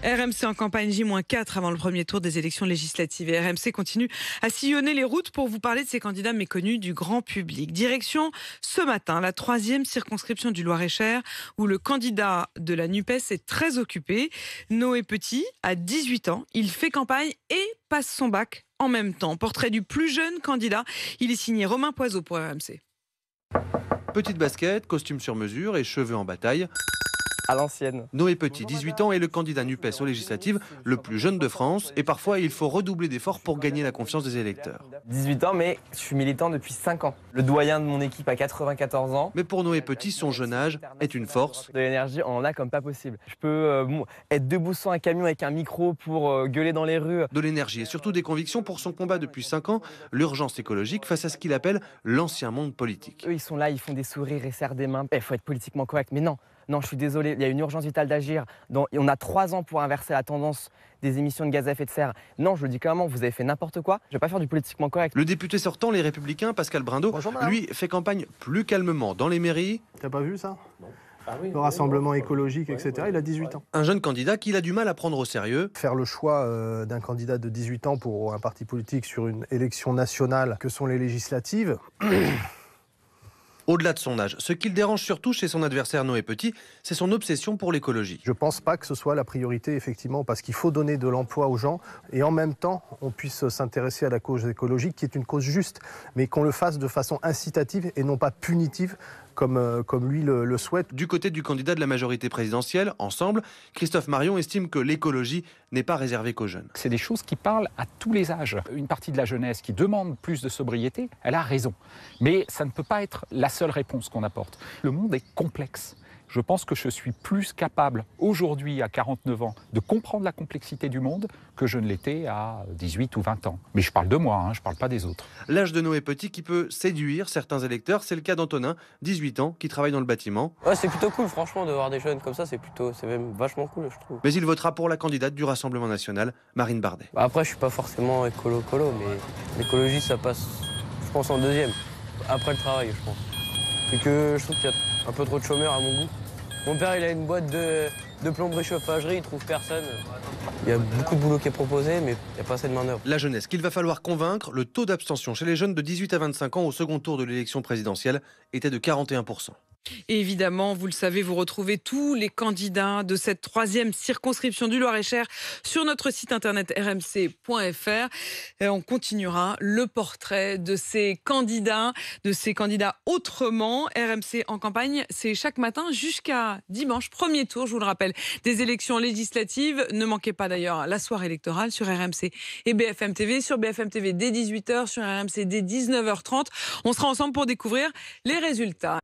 RMC en campagne J-4 avant le premier tour des élections législatives. Et RMC continue à sillonner les routes pour vous parler de ces candidats méconnus du grand public. Direction ce matin, la 3e circonscription du Loir-et-Cher, où le candidat de la NUPES est très occupé. Noé Petit a 18 ans, il fait campagne et passe son bac en même temps. Portrait du plus jeune candidat, il est signé Romain Poiseau pour RMC. Petite basket, costume sur mesure et cheveux en bataille. À l'ancienne. Noé Petit, 18 ans, est le candidat NUPES aux législatives le plus jeune de France. Et parfois, il faut redoubler d'efforts pour gagner la confiance des électeurs. 18 ans, mais je suis militant depuis 5 ans. Le doyen de mon équipe a 94 ans. Mais pour Noé Petit, son jeune âge est une force. De l'énergie, on en a comme pas possible. Je peux être debout sur un camion avec un micro pour gueuler dans les rues. De l'énergie et surtout des convictions pour son combat depuis 5 ans, l'urgence écologique face à ce qu'il appelle l'ancien monde politique. Eux, ils sont là, ils font des sourires et serrent des mains. Il faut être politiquement correct, mais non. Non, je suis désolé, il y a une urgence vitale d'agir. On a 3 ans pour inverser la tendance des émissions de gaz à effet de serre. Non, je le dis clairement, vous avez fait n'importe quoi. Je ne vais pas faire du politiquement correct. Le député sortant, les Républicains, Pascal Brindot, lui, fait campagne plus calmement dans les mairies. T'as pas vu ça? Le rassemblement écologique, etc. Il a 18 ans. Un jeune candidat qu'il a du mal à prendre au sérieux. Faire le choix d'un candidat de 18 ans pour un parti politique sur une élection nationale que sont les législatives... Au-delà de son âge, ce qui le dérange surtout chez son adversaire Noé Petit, c'est son obsession pour l'écologie. Je ne pense pas que ce soit la priorité, effectivement, parce qu'il faut donner de l'emploi aux gens et en même temps, on puisse s'intéresser à la cause écologique, qui est une cause juste, mais qu'on le fasse de façon incitative et non pas punitive, comme lui le souhaite. Du côté du candidat de la majorité présidentielle, Ensemble, Christophe Marion estime que l'écologie n'est pas réservée qu'aux jeunes. C'est des choses qui parlent à tous les âges. Une partie de la jeunesse qui demande plus de sobriété, elle a raison. Mais ça ne peut pas être la seule réponse qu'on apporte. Le monde est complexe. Je pense que je suis plus capable aujourd'hui, à 49 ans, de comprendre la complexité du monde que je ne l'étais à 18 ou 20 ans. Mais je parle de moi, je ne parle pas des autres. L'âge de Noé Petit qui peut séduire certains électeurs, c'est le cas d'Antonin, 18 ans, qui travaille dans le bâtiment. Ouais, c'est plutôt cool, franchement, de voir des jeunes comme ça, c'est même vachement cool, je trouve. Mais il votera pour la candidate du Rassemblement National, Marine Bardet. Après, je suis pas forcément écolo, mais l'écologie, ça passe, je pense, en deuxième. Après le travail, je pense. Et que je trouve qu'il y a un peu trop de chômeurs à mon goût. Mon père, il a une boîte de plomberie chauffagerie, il trouve personne. Il y a beaucoup de boulot qui est proposé, mais il n'y a pas assez de main-d'œuvre. La jeunesse qu'il va falloir convaincre, le taux d'abstention chez les jeunes de 18 à 25 ans au second tour de l'élection présidentielle était de 41%. Et évidemment, vous le savez, vous retrouvez tous les candidats de cette 3e circonscription du Loir-et-Cher sur notre site internet rmc.fr. Et on continuera le portrait de ces candidats autrement. RMC en campagne, c'est chaque matin jusqu'à dimanche, premier tour, je vous le rappelle, des élections législatives. Ne manquez pas d'ailleurs la soirée électorale sur RMC et BFM TV. Sur BFM TV dès 18h, sur RMC dès 19h30. On sera ensemble pour découvrir les résultats.